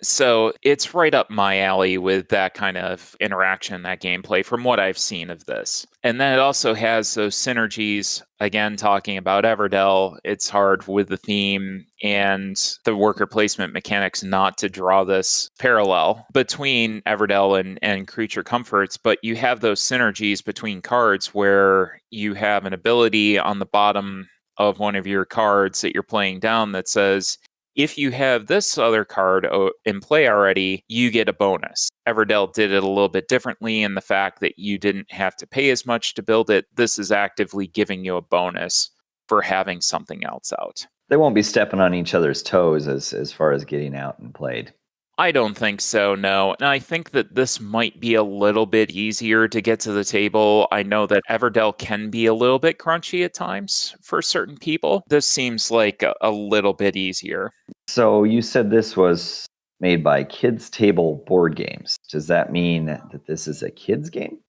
Speaker 1: So it's right up my alley with that kind of interaction, that gameplay, from what I've seen of this. And then it also has those synergies. Again, talking about Everdell, it's hard with the theme and the worker placement mechanics not to draw this parallel between Everdell and Creature Comforts, but you have those synergies between cards where you have an ability on the bottom of one of your cards that you're playing down that says, if you have this other card in play already, you get a bonus. Everdell did it a little bit differently in the fact that you didn't have to pay as much to build it. This is actively giving you a bonus for having something else out.
Speaker 2: They won't be stepping on each other's toes as far as getting out and played.
Speaker 1: I don't think so, no. And I think that this might be a little bit easier to get to the table. I know that Everdell can be a little bit crunchy at times for certain people. This seems like a little bit easier.
Speaker 2: So you said this was made by Kids Table Board Games. Does that mean that this is a kids game?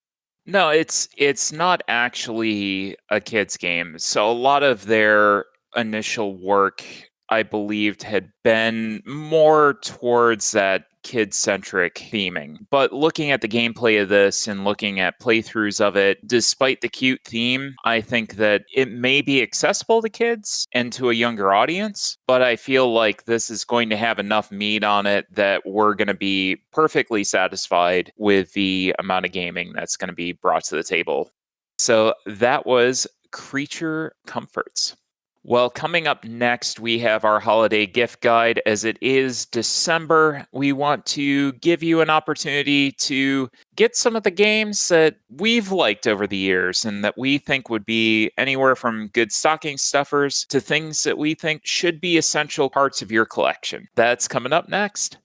Speaker 1: No, it's not actually a kids game. So a lot of their initial work, I believed, had been more towards that kid-centric theming. But looking at the gameplay of this and looking at playthroughs of it, despite the cute theme, I think that it may be accessible to kids and to a younger audience, but I feel like this is going to have enough meat on it that we're going to be perfectly satisfied with the amount of gaming that's going to be brought to the table. So that was Creature Comforts. Well, coming up next, we have our holiday gift guide. As it is December, we want to give you an opportunity to get some of the games that we've liked over the years and that we think would be anywhere from good stocking stuffers to things that we think should be essential parts of your collection. That's coming up next.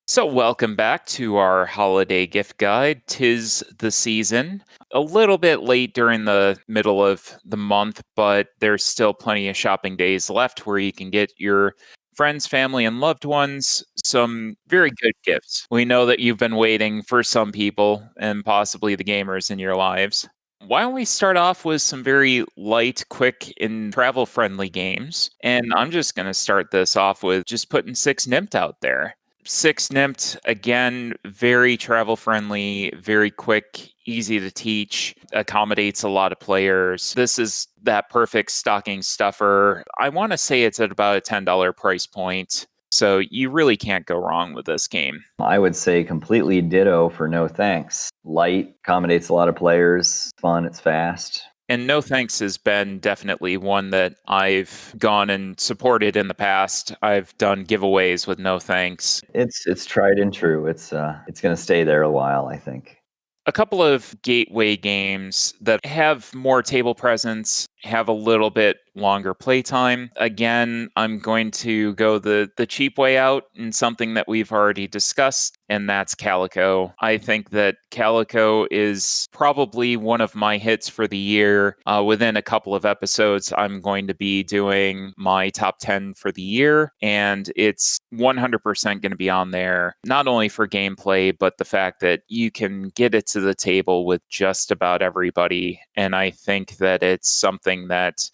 Speaker 1: So, welcome back to our holiday gift guide. 'Tis the season. A little bit late during the middle of the month, but there's still plenty of shopping days left where you can get your friends, family, and loved ones some very good gifts. We know that you've been waiting for some people and possibly the gamers in your lives. Why don't we start off with some very light, quick, and travel friendly games? And I'm just going to start this off with just putting 6 Nimmt out there. 6 Nimmt, again, very travel friendly, very quick, easy to teach, accommodates a lot of players. This is that perfect stocking stuffer. I want to say it's at about a $10 price point. So you really can't go wrong with this game.
Speaker 2: I would say completely ditto for No Thanks. Light, accommodates a lot of players, fun, it's fast.
Speaker 1: And No Thanks has been definitely one that I've gone and supported in the past. I've done giveaways with No Thanks.
Speaker 2: It's tried and true. It's going to stay there a while, I think.
Speaker 1: A couple of gateway games that have more table presence, have a little bit longer playtime. Again, I'm going to go the cheap way out in something that we've already discussed, and that's Calico. I think that Calico is probably one of my hits for the year. Within a couple of episodes, I'm going to be doing my top 10 for the year, and it's 100% going to be on there, not only for gameplay, but the fact that you can get it to the table with just about everybody. And I think that it's something that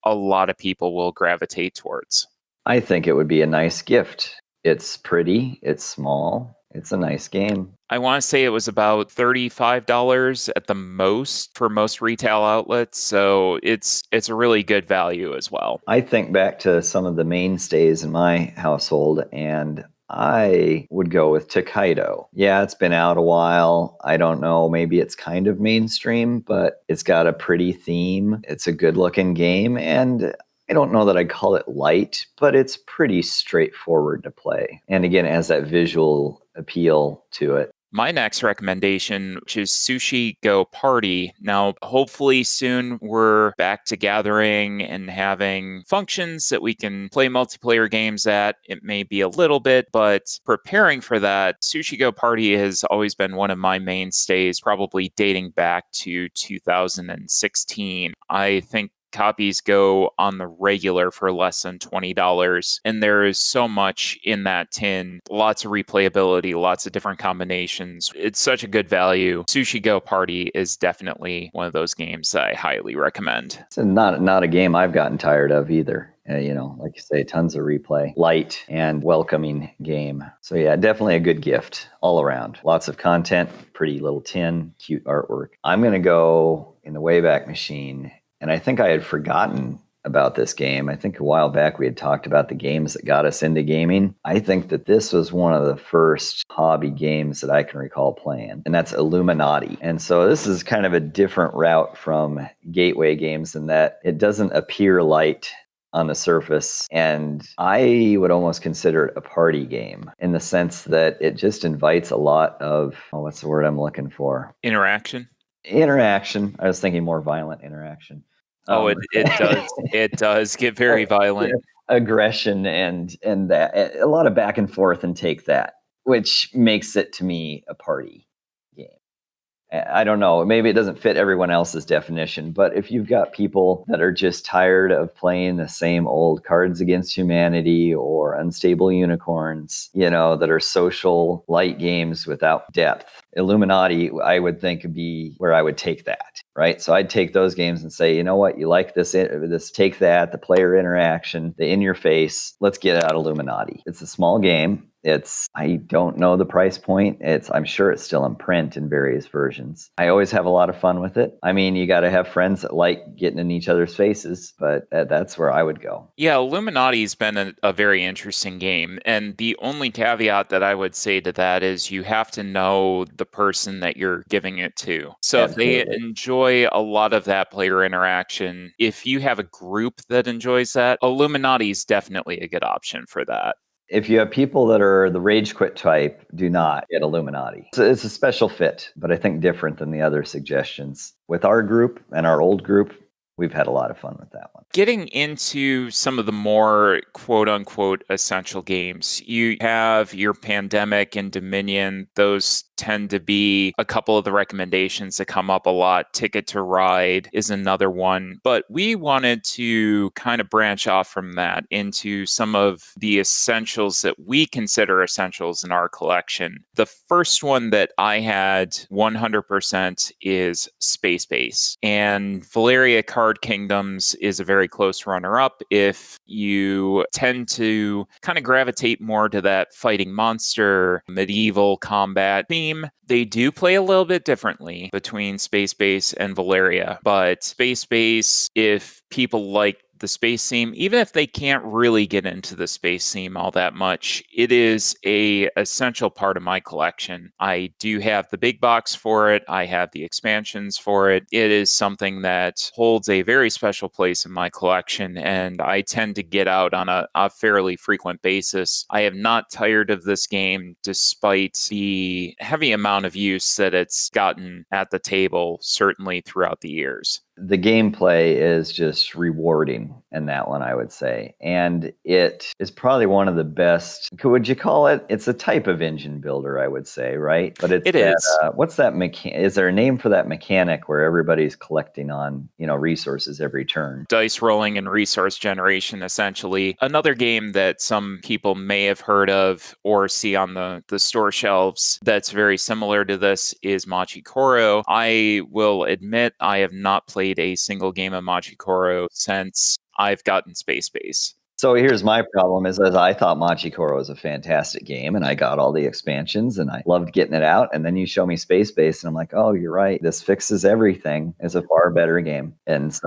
Speaker 1: a lot of people will gravitate towards.
Speaker 2: I think it would be a nice gift. It's pretty, it's small, it's a nice game.
Speaker 1: I want to say it was about $35 at the most for most retail outlets, so it's a really good value as well.
Speaker 2: I think back to some of the mainstays in my household, and I would go with Takedo. Yeah, it's been out a while. I don't know, maybe it's kind of mainstream, but it's got a pretty theme. It's a good-looking game, and I don't know that I'd call it light, but it's pretty straightforward to play. And again, it has that visual appeal to it.
Speaker 1: My next recommendation, which is Sushi Go Party. Now, hopefully soon we're back to gathering and having functions that we can play multiplayer games at. It may be a little bit, but preparing for that, Sushi Go Party has always been one of my mainstays, probably dating back to 2016. I think copies go on the regular for less than $20, and there is so much in that tin, lots of replayability, lots of different combinations. It's such a good value. Sushi Go Party is definitely one of those games that I highly recommend.
Speaker 2: It's not a game I've gotten tired of either. Like you say, tons of replay, light and welcoming game. So yeah, definitely a good gift all around. Lots of content, pretty little tin, cute artwork. I'm going to go in the Wayback Machine. And I think I had forgotten about this game. I think a while back we had talked about the games that got us into gaming. I think that this was one of the first hobby games that I can recall playing, and that's Illuminati. And so this is kind of a different route from gateway games in that it doesn't appear light on the surface. And I would almost consider it a party game in the sense that it just invites a lot of, what's the word I'm looking for?
Speaker 1: Interaction.
Speaker 2: I was thinking more violent interaction.
Speaker 1: It does get very violent.
Speaker 2: Aggression and that a lot of back and forth and take that, which makes it to me a party game. I don't know, maybe it doesn't fit everyone else's definition, but if you've got people that are just tired of playing the same old Cards Against Humanity or Unstable Unicorns, that are social light games without depth, Illuminati, I would think, would be where I would take that, right? So I'd take those games and say, you know what, you like this, take that, the player interaction, the in your face, let's get out Illuminati. It's a small game. I don't know the price point. I'm sure it's still in print in various versions. I always have a lot of fun with it. I mean, you got to have friends that like getting in each other's faces, but that's where I would go.
Speaker 1: Yeah, Illuminati's been a very interesting game. And the only caveat that I would say to that is you have to know the person that you're giving it to. So
Speaker 2: Absolutely.
Speaker 1: If they enjoy a lot of that player interaction, if you have a group that enjoys that, Illuminati's definitely a good option for that.
Speaker 2: If you have people that are the rage quit type, do not get Illuminati. It's a special fit, but I think different than the other suggestions. With our group and our old group, we've had a lot of fun with that one.
Speaker 1: Getting into some of the more quote unquote essential games, you have your Pandemic and Dominion. Those tend to be a couple of the recommendations that come up a lot. Ticket to Ride is another one. But we wanted to kind of branch off from that into some of the essentials that we consider essentials in our collection. The first one that I had 100% is Space Base. And Valeria Card Kingdoms is a very close runner-up if you tend to kind of gravitate more to that fighting monster, medieval combat theme. They do play a little bit differently between Space Base and Valeria, but Space Base, if people like the space theme, even if they can't really get into the space theme all that much, it is a essential part of my collection. I do have the big box for it. I have the expansions for it. It is something that holds a very special place in my collection, and I tend to get out on a fairly frequent basis. I have not tired of this game despite the heavy amount of use that it's gotten at the table, certainly throughout the years.
Speaker 2: The gameplay is just rewarding in that one, I would say. And it is probably one of the best. Would you call it? It's a type of engine builder, I would say, right? But
Speaker 1: it is.
Speaker 2: What's that mechanic? Is there a name for that mechanic where everybody's collecting on, resources every turn?
Speaker 1: Dice rolling and resource generation, essentially. Another game that some people may have heard of or see on the store shelves that's very similar to this is Machi Koro. I will admit I have not played a single game of Machi Koro since I've gotten Space Base.
Speaker 2: So here's my problem is I thought Machi Koro was a fantastic game, and I got all the expansions, and I loved getting it out. And then you show me Space Base, and I'm like, oh, you're right. This fixes everything. It's a far better game. And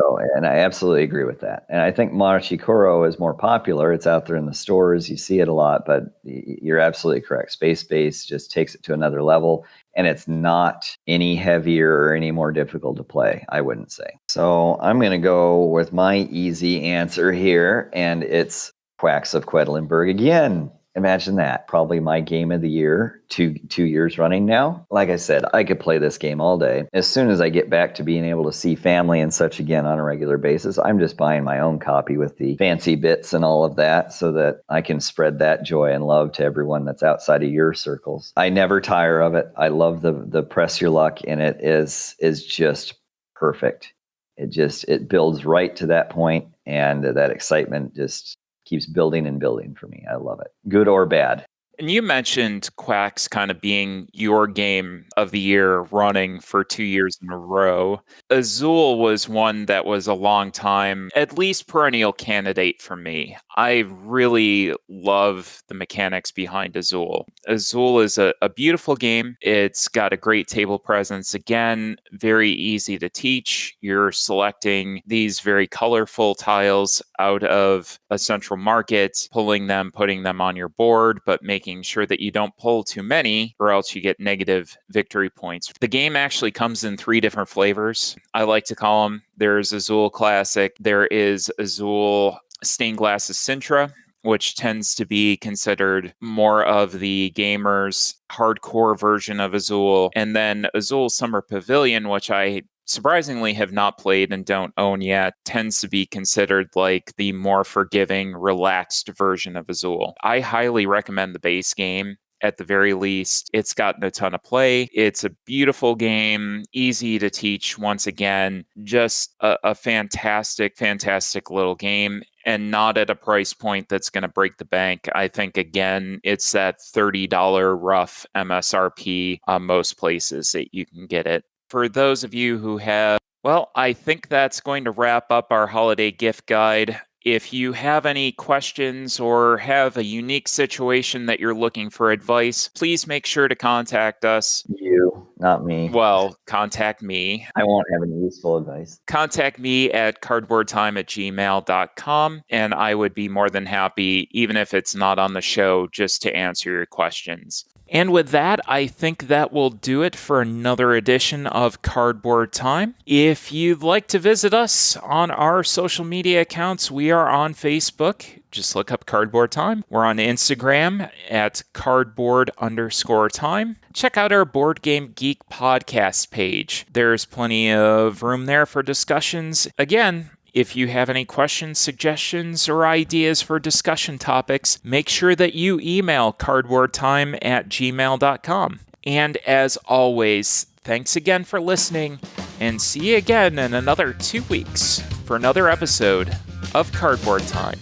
Speaker 2: I absolutely agree with that. And I think Machi Koro is more popular. It's out there in the stores. You see it a lot, but you're absolutely correct. Space Base just takes it to another level. And it's not any heavier or any more difficult to play, I wouldn't say. So I'm going to go with my easy answer here, and it's Quacks of Quedlinburg again. Imagine that. Probably my game of the year, two years running now. Like I said, I could play this game all day. As soon as I get back to being able to see family and such again on a regular basis, I'm just buying my own copy with the fancy bits and all of that so that I can spread that joy and love to everyone that's outside of your circles. I never tire of it. I love the press your luck in it is just perfect. It builds right to that point, and that excitement just keeps building and building for me. I love it. Good or bad.
Speaker 1: And you mentioned Quacks kind of being your game of the year running for 2 years in a row. Azul was one that was a long time, at least perennial candidate for me. I really love the mechanics behind Azul. Azul is a beautiful game. It's got a great table presence. Again, very easy to teach. You're selecting these very colorful tiles out of a central market, pulling them, putting them on your board, but making sure that you don't pull too many or else you get negative victory points. The game actually comes in 3 different flavors. I like to call them. There's Azul Classic. There is Azul Stained Glass Sintra, which tends to be considered more of the gamer's hardcore version of Azul. And then Azul Summer Pavilion, which I surprisingly have not played and don't own yet, tends to be considered like the more forgiving, relaxed version of Azul. I highly recommend the base game. At the very least, it's gotten a ton of play. It's a beautiful game, easy to teach. Once again, just a fantastic, fantastic little game, and not at a price point that's going to break the bank. I think, again, it's that $30 rough MSRP on most places that you can get it. For those of you who have, well, I think that's going to wrap up our holiday gift guide. If you have any questions or have a unique situation that you're looking for advice, please make sure to contact us.
Speaker 2: You, not me.
Speaker 1: Well, contact me.
Speaker 2: I won't have any useful advice.
Speaker 1: Contact me at cardboardtime@gmail.com, and I would be more than happy, even if it's not on the show, just to answer your questions. And with that, I think that will do it for another edition of Cardboard Time. If you'd like to visit us on our social media accounts, we are on Facebook. Just look up Cardboard Time. We're on Instagram at cardboard_time. Check out our Board Game Geek podcast page. There's plenty of room there for discussions. Again, if you have any questions, suggestions, or ideas for discussion topics, make sure that you email cardboardtime@gmail.com. And as always, thanks again for listening, and see you again in another 2 weeks for another episode of Cardboard Time.